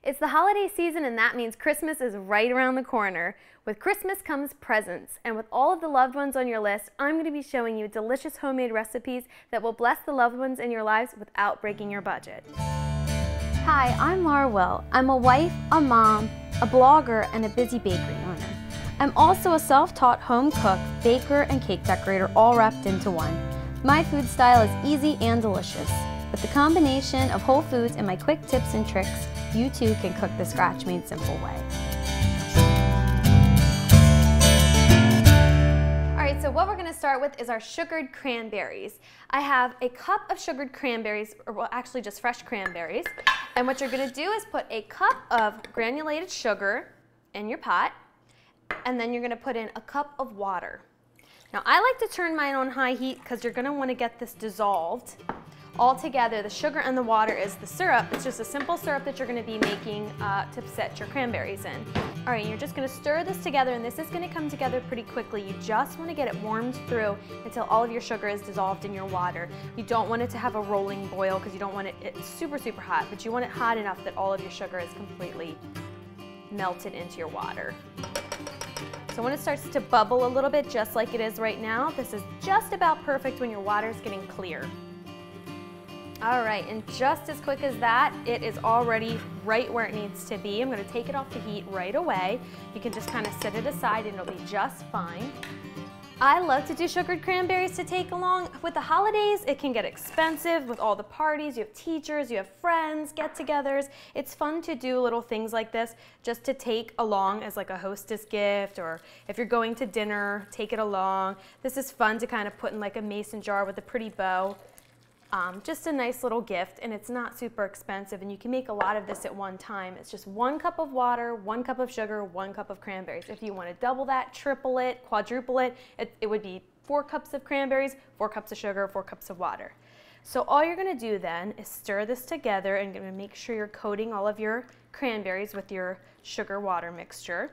It's the holiday season, and that means Christmas is right around the corner. With Christmas comes presents, and with all of the loved ones on your list, I'm going to be showing you delicious homemade recipes that will bless the loved ones in your lives without breaking your budget. Hi, I'm Laura Will. I'm a wife, a mom, a blogger, and a busy bakery owner. I'm also a self-taught home cook, baker, and cake decorator, all wrapped into one. My food style is easy and delicious. With the combination of whole foods and my quick tips and tricks, you too can cook the scratch-made simple way. Alright, so what we're going to start with is our sugared cranberries. I have a cup of sugared cranberries, or well, actually just fresh cranberries. And what you're going to do is put a cup of granulated sugar in your pot, and then you're going to put in a cup of water. Now, I like to turn mine on high heat because you're going to want to get this dissolved. All together, the sugar and the water is the syrup. It's just a simple syrup that you're going to be making to set your cranberries in. All right, you're just going to stir this together, and this is going to come together pretty quickly. You just want to get it warmed through until all of your sugar is dissolved in your water. You don't want it to have a rolling boil because you don't want it super, super hot, but you want it hot enough that all of your sugar is completely melted into your water. So when it starts to bubble a little bit, just like it is right now, this is just about perfect when your water is getting clear. All right, and just as quick as that, it is already right where it needs to be. I'm going to take it off the heat right away. You can just kind of set it aside and it'll be just fine. I love to do sugared cranberries to take along. With the holidays, it can get expensive with all the parties. You have teachers, you have friends, get-togethers. It's fun to do little things like this just to take along as like a hostess gift, or if you're going to dinner, take it along. This is fun to kind of put in like a mason jar with a pretty bow. Just a nice little gift, and it's not super expensive, and you can make a lot of this at one time. It's just 1 cup of water, 1 cup of sugar, 1 cup of cranberries. If you want to double that, triple it, quadruple it, it would be 4 cups of cranberries, 4 cups of sugar, 4 cups of water. So all you're going to do then is stir this together, and you're going to make sure you're coating all of your cranberries with your sugar-water mixture.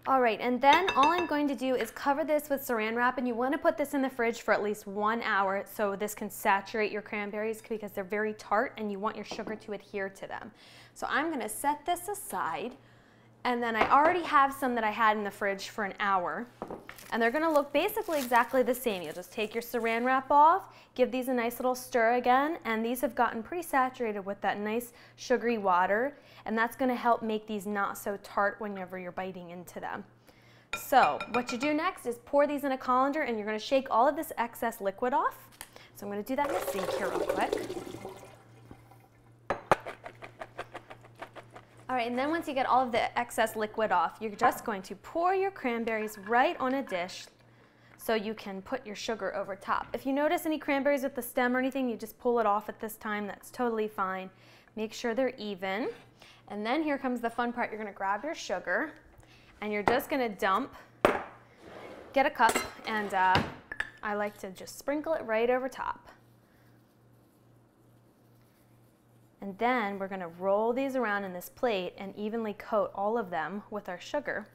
All right, and then all I'm going to do is cover this with saran wrap, and you want to put this in the fridge for at least 1 hour so this can saturate your cranberries because they're very tart and you want your sugar to adhere to them. So I'm going to set this aside, and then I already have some that I had in the fridge for an hour, and they're going to look basically exactly the same. You'll just take your saran wrap off, give these a nice little stir again, and these have gotten pretty saturated with that nice sugary water, and that's going to help make these not so tart whenever you're biting into them. So what you do next is pour these in a colander, and you're going to shake all of this excess liquid off. So I'm going to do that in the sink here real quick. All right, and then once you get all of the excess liquid off, you're just going to pour your cranberries right on a dish so you can put your sugar over top. If you notice any cranberries with the stem or anything, you just pull it off at this time. That's totally fine. Make sure they're even. And then here comes the fun part. You're going to grab your sugar, and you're just going to get a cup, and I like to just sprinkle it right over top. And then we're going to roll these around in this plate and evenly coat all of them with our sugar.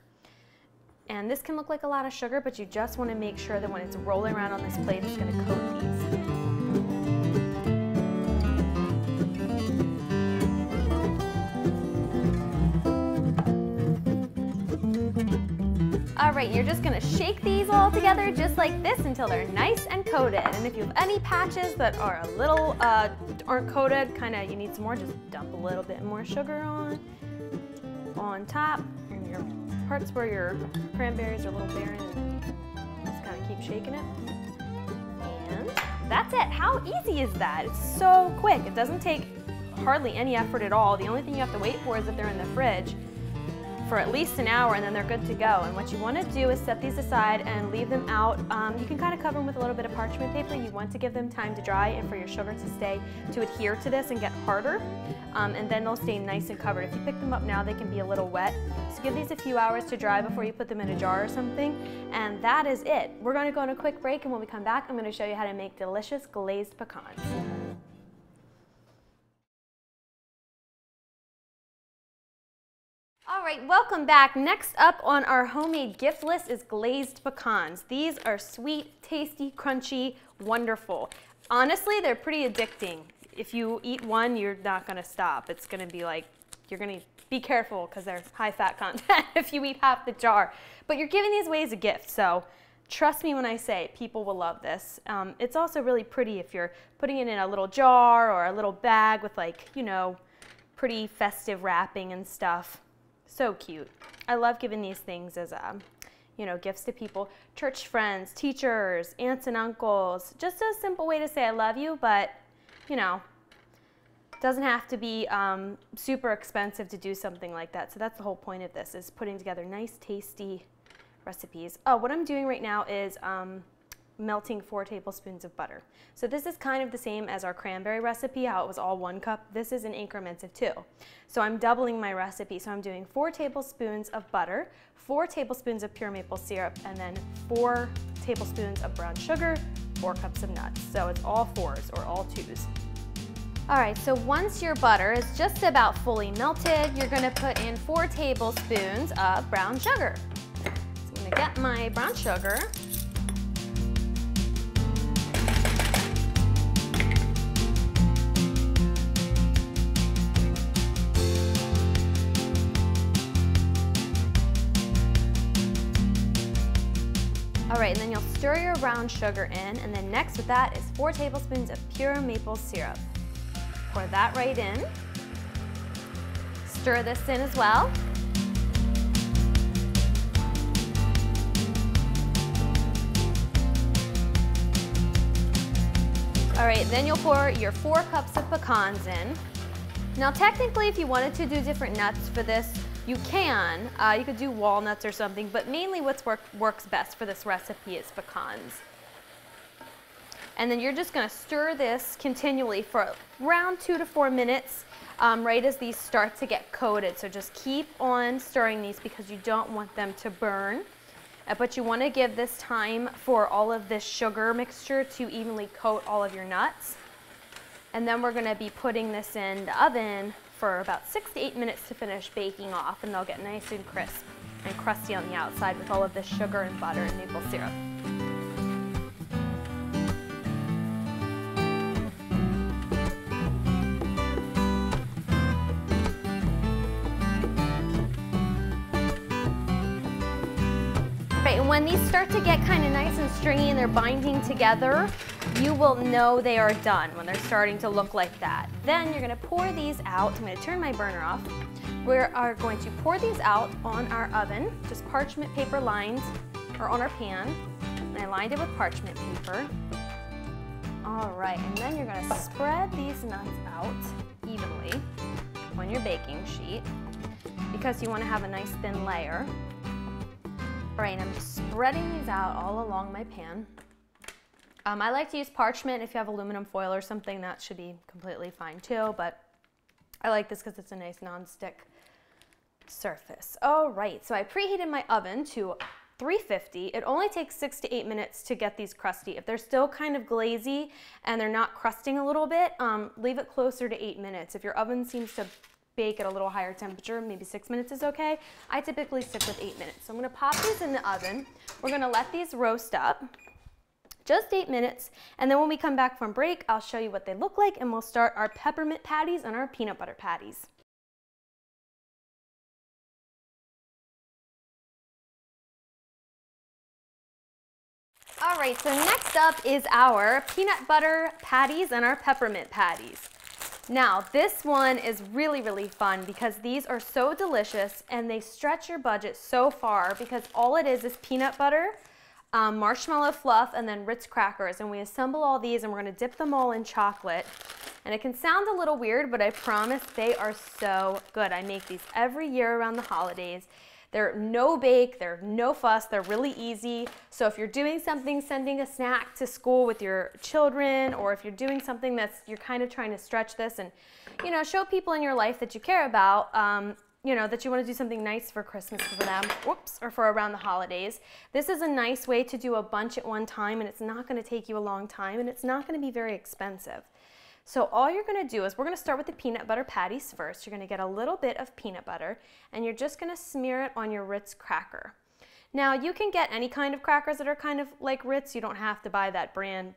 And this can look like a lot of sugar, but you just want to make sure that when it's rolling around on this plate, it's going to coat these. All right, you're just going to shake these all together just like this until they're nice and coated. And if you have any patches that are a little aren't coated, you need some more, just dump a little bit more sugar on top, and your parts where your cranberries are a little barren, and just kind of keep shaking it. And that's it. How easy is that? It's so quick. It doesn't take hardly any effort at all. The only thing you have to wait for is if they're in the fridge for at least an hour, and then they're good to go. And what you want to do is set these aside and leave them out. You can kind of cover them with a little bit of parchment paper. You want to give them time to dry and for your sugar to adhere to this and get harder, and then they'll stay nice and covered. If you pick them up now, they can be a little wet. So give these a few hours to dry before you put them in a jar or something, and that is it. We're going to go on a quick break, and when we come back, I'm going to show you how to make delicious glazed pecans. All right, welcome back. Next up on our homemade gift list is glazed pecans. These are sweet, tasty, crunchy, wonderful. Honestly, they're pretty addicting. if you eat one, you're not gonna stop. It's gonna be like, you're gonna be careful because there's high fat content if you eat half the jar. But you're giving these away as a gift, so trust me when I say people will love this. It's also really pretty if you're putting it in a little jar or a little bag with, like, you know, pretty festive wrapping and stuff. So cute. I love giving these things as you know, gifts to people, church friends, teachers, aunts and uncles. Just a simple way to say I love you, but, you know, doesn't have to be super expensive to do something like that. So that's the whole point of this, is putting together nice, tasty recipes. Oh, what I'm doing right now is melting 4 tablespoons of butter. So this is kind of the same as our cranberry recipe, how it was all 1 cup. This is in increments of 2. So I'm doubling my recipe. So I'm doing 4 tablespoons of butter, 4 tablespoons of pure maple syrup, and then 4 tablespoons of brown sugar, 4 cups of nuts. So it's all 4s or all 2s. All right, so once your butter is just about fully melted, you're gonna put in 4 tablespoons of brown sugar. So I'm gonna get my brown sugar. All right, and then you'll stir your brown sugar in, and then next with that is 4 tablespoons of pure maple syrup. Pour that right in. Stir this in as well. All right, then you'll pour your 4 cups of pecans in. Now technically, if you wanted to do different nuts for this, you can. You could do walnuts or something, but mainly what works best for this recipe is pecans. And then you're just gonna stir this continually for around 2 to 4 minutes, right as these start to get coated. So just keep on stirring these because you don't want them to burn. But you wanna give this time for all of this sugar mixture to evenly coat all of your nuts. And then we're gonna be putting this in the oven for about 6 to 8 minutes to finish baking off, and they'll get nice and crisp and crusty on the outside with all of this sugar and butter and maple syrup. Right, and when these start to get kind of nice and stringy and they're binding together, you will know they are done when they're starting to look like that. Then you're gonna pour these out. I'm gonna turn my burner off. We are going to pour these out on our oven, just parchment paper lined, or on our pan. And I lined it with parchment paper. All right, and then you're gonna spread these nuts out evenly on your baking sheet because you wanna have a nice thin layer. All right, I'm just spreading these out all along my pan. I like to use parchment. If you have aluminum foil or something, that should be completely fine too, but I like this because it's a nice non-stick surface. All right, so I preheated my oven to 350. It only takes 6 to 8 minutes to get these crusty. If they're still kind of glazy and they're not crusting a little bit, leave it closer to 8 minutes. If your oven seems to bake at a little higher temperature, maybe 6 minutes is okay. I typically stick with 8 minutes. So I'm gonna pop these in the oven. We're gonna let these roast up, just 8 minutes. And then when we come back from break, I'll show you what they look like, and we'll start our peppermint patties and our peanut butter patties. All right, so next up is our peanut butter patties and our peppermint patties. Now, this one is really, really fun because these are so delicious and they stretch your budget so far because all it is peanut butter, marshmallow fluff, and then Ritz crackers. And we assemble all these and we're gonna dip them all in chocolate. And it can sound a little weird, but I promise they are so good. I make these every year around the holidays. They're no bake, they're no fuss, they're really easy. So if you're doing something, sending a snack to school with your children, or if you're doing something that's, you're kind of trying to stretch this and, you know, show people in your life that you care about, you know, that you want to do something nice for Christmas for them, whoops, or for around the holidays. This is a nice way to do a bunch at one time, and it's not going to take you a long time, and it's not going to be very expensive. So all you're gonna do is we're gonna start with the peanut butter patties first. You're gonna get a little bit of peanut butter and you're just gonna smear it on your Ritz cracker. Now you can get any kind of crackers that are kind of like Ritz. You don't have to buy that brand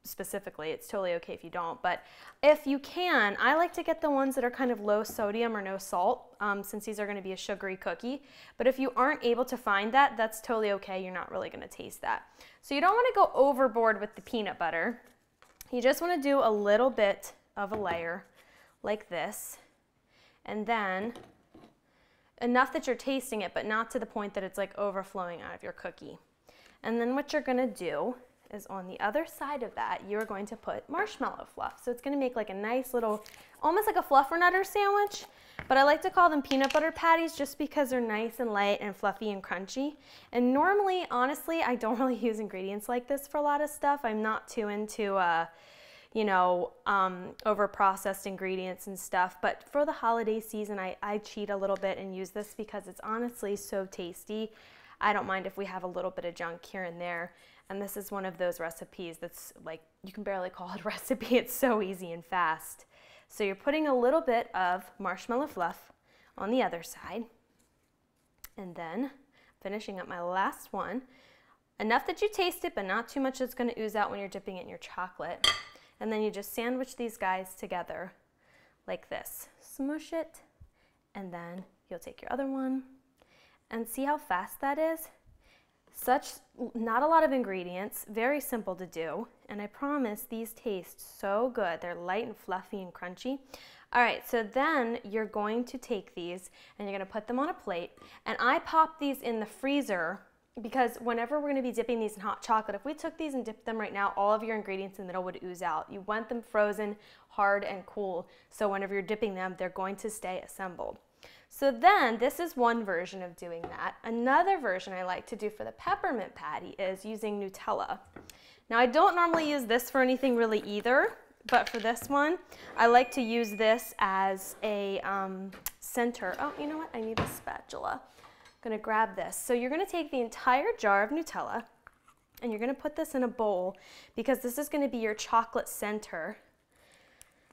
specifically. It's totally okay if you don't, but if you can, I like to get the ones that are kind of low sodium or no salt, since these are going to be a sugary cookie. But if you aren't able to find that, that's totally okay. You're not really going to taste that. So you don't want to go overboard with the peanut butter. You just want to do a little bit of a layer like this, and then enough that you're tasting it, but not to the point that it's like overflowing out of your cookie. And then what you're going to do is on the other side of that, you're going to put marshmallow fluff. So it's going to make like a nice little, almost like a fluffernutter sandwich, but I like to call them peanut butter patties just because they're nice and light and fluffy and crunchy. And normally, honestly, I don't really use ingredients like this for a lot of stuff. I'm not too into, you know, over-processed ingredients and stuff. But for the holiday season, I cheat a little bit and use this because it's honestly so tasty. I don't mind if we have a little bit of junk here and there. And this is one of those recipes that's like, you can barely call it a recipe. It's so easy and fast. So you're putting a little bit of marshmallow fluff on the other side. And then finishing up my last one. Enough that you taste it, but not too much that's going to ooze out when you're dipping it in your chocolate. And then you just sandwich these guys together like this. Smush it, and then you'll take your other one. And see how fast that is? Not a lot of ingredients, very simple to do, and I promise these taste so good. They're light and fluffy and crunchy. All right, so then you're going to take these and you're gonna put them on a plate, and I pop these in the freezer because whenever we're gonna be dipping these in hot chocolate, if we took these and dipped them right now, all of your ingredients in the middle would ooze out. You want them frozen, hard, and cool, so whenever you're dipping them, they're going to stay assembled. So then, this is one version of doing that. Another version I like to do for the peppermint patty is using Nutella. Now, I don't normally use this for anything really either, but for this one, I like to use this as a center. Oh, you know what? I need a spatula. I'm gonna grab this. So you're gonna take the entire jar of Nutella, and you're gonna put this in a bowl because this is gonna be your chocolate center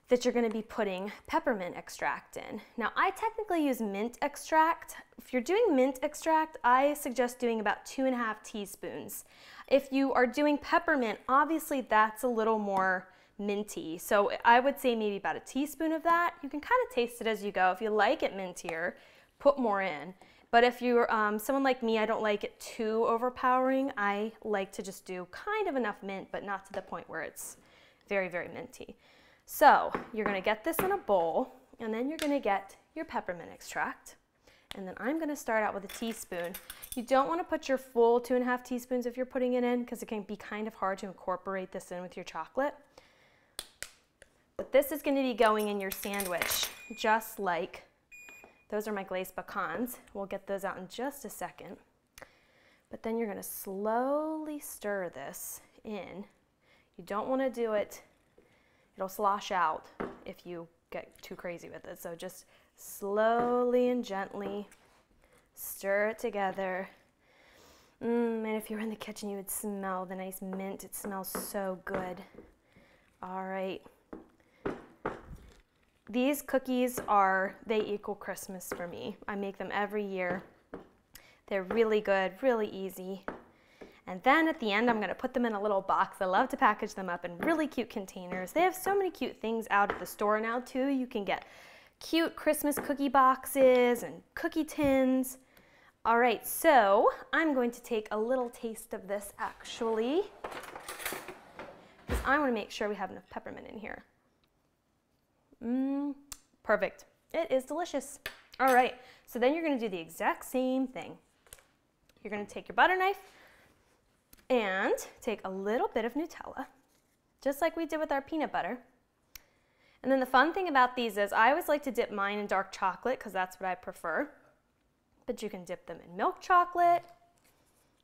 that you're going to be putting peppermint extract in. Now, I technically use mint extract. If you're doing mint extract, I suggest doing about 2.5 teaspoons. If you are doing peppermint, obviously that's a little more minty. So I would say maybe about a teaspoon of that. You can kind of taste it as you go. If you like it mintier, put more in. But if you're someone like me, I don't like it too overpowering. I like to just do kind of enough mint, but not to the point where it's very, very minty. So you're going to get this in a bowl, and then you're going to get your peppermint extract. And then I'm going to start out with a teaspoon. You don't want to put your full 2.5 teaspoons if you're putting it in because it can be kind of hard to incorporate this in with your chocolate. But this is going to be going in your sandwich, just like, those are my glazed pecans. We'll get those out in just a second. But then you're going to slowly stir this in. You don't want to do it. It'll slosh out if you get too crazy with it. So just slowly and gently stir it together. And if you were in the kitchen, you would smell the nice mint. It smells so good. All right. These cookies they equal Christmas for me. I make them every year. They're really good, really easy. And then at the end, I'm going to put them in a little box. I love to package them up in really cute containers. They have so many cute things out at the store now, too. You can get cute Christmas cookie boxes and cookie tins. All right, so I'm going to take a little taste of this, actually, because I want to make sure we have enough peppermint in here. Perfect. It is delicious. All right, so then you're going to do the exact same thing. You're going to take your butter knife, and take a little bit of Nutella, just like we did with our peanut butter. And then the fun thing about these is I always like to dip mine in dark chocolate because that's what I prefer. But you can dip them in milk chocolate,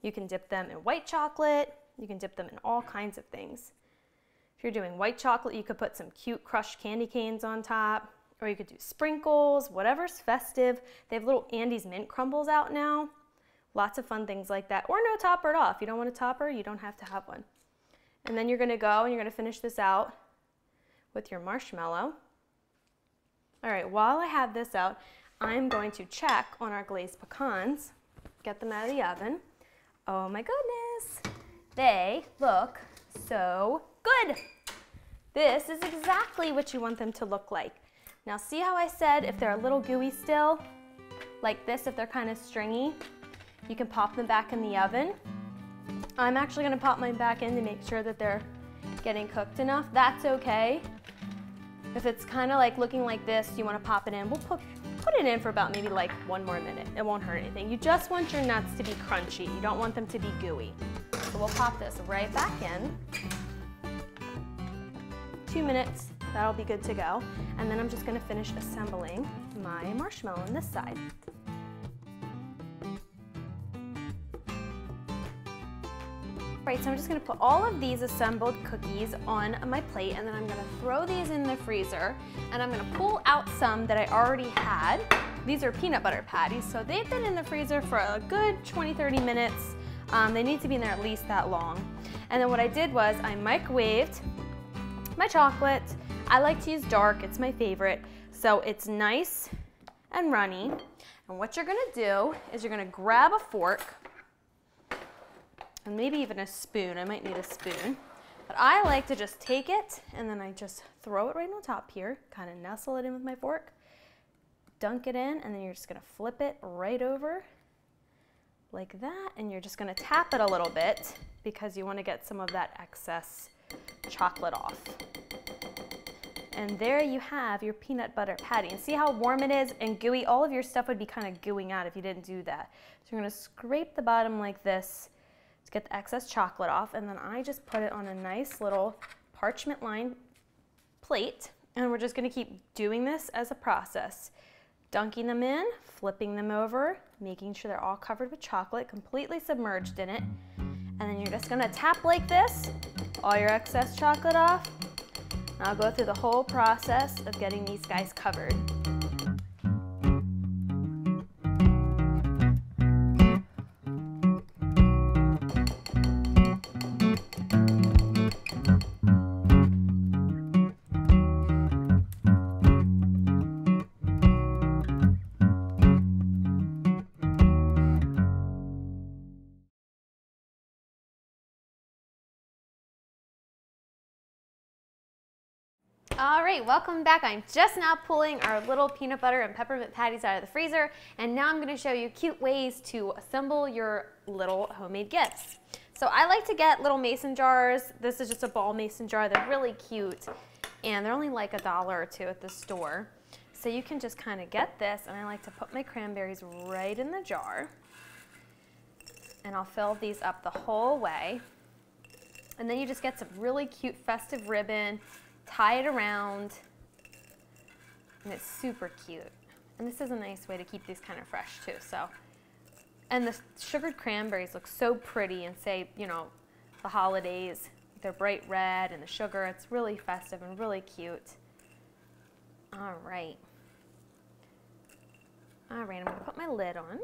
you can dip them in white chocolate, you can dip them in all kinds of things. If you're doing white chocolate, you could put some cute crushed candy canes on top, or you could do sprinkles, whatever's festive. They have little Andes mint crumbles out now. Lots of fun things like that, or no topper at all. If you don't want a topper, you don't have to have one. And then you're gonna go and you're gonna finish this out with your marshmallow. All right, while I have this out, I'm going to check on our glazed pecans, get them out of the oven. Oh my goodness, they look so Good. This is exactly what you want them to look like. Now see how I said if they're a little gooey still, like this, if they're kind of stringy, you can pop them back in the oven. I'm actually gonna pop mine back in to make sure that they're getting cooked enough. That's okay. If it's kind of like looking like this, you wanna pop it in, we'll put it in for about maybe like 1 more minute. It won't hurt anything. You just want your nuts to be crunchy. You don't want them to be gooey. So we'll pop this right back in. 2 minutes, that'll be good to go. And then I'm just gonna finish assembling my marshmallow on this side. Right, so I'm just gonna put all of these assembled cookies on my plate, and then I'm gonna throw these in the freezer, and I'm gonna pull out some that I already had. These are peanut butter patties, so they've been in the freezer for a good 20-30 minutes. They need to be in there at least that long. And then what I did was I microwaved my chocolate. I like to use dark, it's my favorite, so it's nice and runny. And what you're gonna do is you're gonna grab a fork, and maybe even a spoon. I might need a spoon. But I like to just take it and then I just throw it right on top here, kind of nestle it in with my fork, dunk it in, and then you're just gonna flip it right over like that, and you're just gonna tap it a little bit because you wanna get some of that excess chocolate off. And there you have your peanut butter patty. And see how warm it is and gooey? All of your stuff would be kind of gooing out if you didn't do that. So you're gonna scrape the bottom like this to get the excess chocolate off, and then I just put it on a nice little parchment-lined plate, and we're just gonna keep doing this as a process. Dunking them in, flipping them over, making sure they're all covered with chocolate, completely submerged in it, and then you're just gonna tap like this, all your excess chocolate off, and I'll go through the whole process of getting these guys covered. All right, welcome back. I'm just now pulling our little peanut butter and peppermint patties out of the freezer, and now I'm going to show you cute ways to assemble your little homemade gifts. So I like to get little mason jars. This is just a ball mason jar. They're really cute, and they're only like $1 or $2 at the store. So you can just kind of get this, and I like to put my cranberries right in the jar, and I'll fill these up the whole way. And then you just get some really cute festive ribbon, tie it around, and it's super cute. And this is a nice way to keep these kind of fresh too. So, and the sugared cranberries look so pretty and say, you know, the holidays. They're bright red and the sugar, it's really festive and really cute. All right. All right, I'm gonna put my lid on.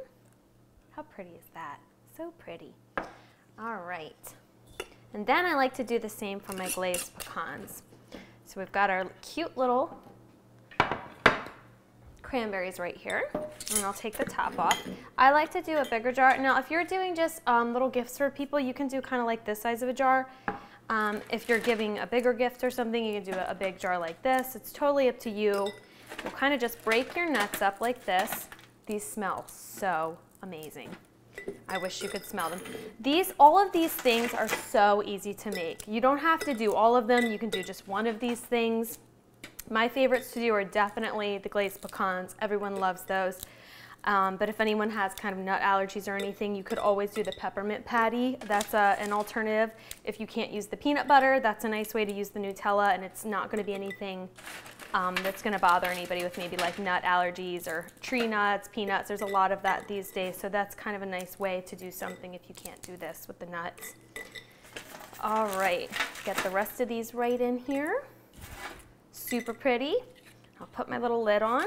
How pretty is that? So pretty. All right. And then I like to do the same for my glazed pecans. So we've got our cute little cranberries right here, and I'll take the top off. I like to do a bigger jar. Now, if you're doing just little gifts for people, you can do kind of like this size of a jar. If you're giving a bigger gift or something, you can do a big jar like this. It's totally up to you. You'll kind of just break your nuts up like this. These smell so amazing. I wish you could smell them. All of these things are so easy to make. You don't have to do all of them. You can do just one of these things. My favorites to do are definitely the glazed pecans. Everyone loves those. But if anyone has kind of nut allergies or anything, you could always do the peppermint patty. That's an alternative. If you can't use the peanut butter, that's a nice way to use the Nutella, and it's not going to be anything that's going to bother anybody with maybe like nut allergies or tree nuts, peanuts. There's a lot of that these days, so that's kind of a nice way to do something if you can't do this with the nuts. All right, get the rest of these right in here. Super pretty. I'll put my little lid on.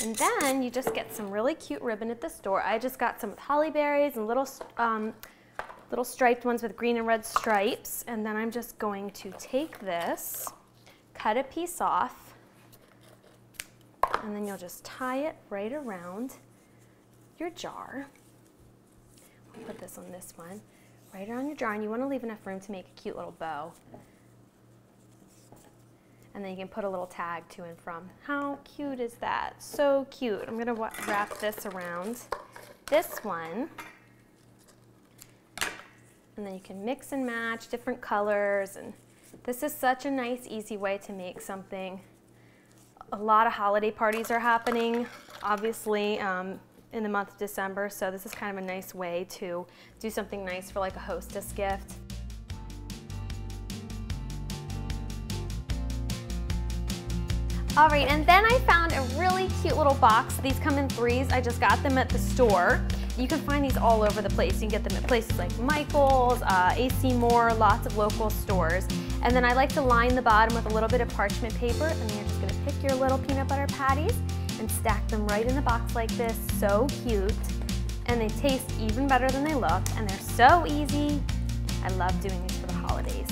And then you just get some really cute ribbon at the store. I just got some with holly berries and little striped ones with green and red stripes. And then I'm just going to take this, cut a piece off, and then you'll just tie it right around your jar. I'll put this on this one. right around your jar, and you want to leave enough room to make a cute little bow. And then you can put a little tag to and from. How cute is that? So cute. I'm gonna wrap this around this one. And then you can mix and match different colors. And this is such a nice, easy way to make something. A lot of holiday parties are happening, obviously, in the month of December. So this is kind of a nice way to do something nice for like a hostess gift. All right, and then I found a really cute little box. These come in 3s. I just got them at the store. You can find these all over the place. You can get them at places like Michael's, AC Moore, lots of local stores. And then I like to line the bottom with a little bit of parchment paper, and then you're just gonna pick your little peanut butter patties and stack them right in the box like this. So cute. And they taste even better than they look, and they're so easy. I love doing these for the holidays.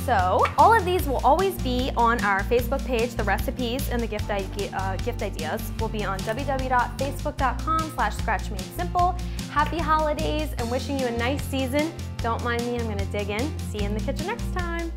So all of these will always be on our Facebook page. The recipes and the gift ideas will be on www.facebook.com/scratchmadesimple. Happy holidays and wishing you a nice season. Don't mind me, I'm gonna dig in. See you in the kitchen next time.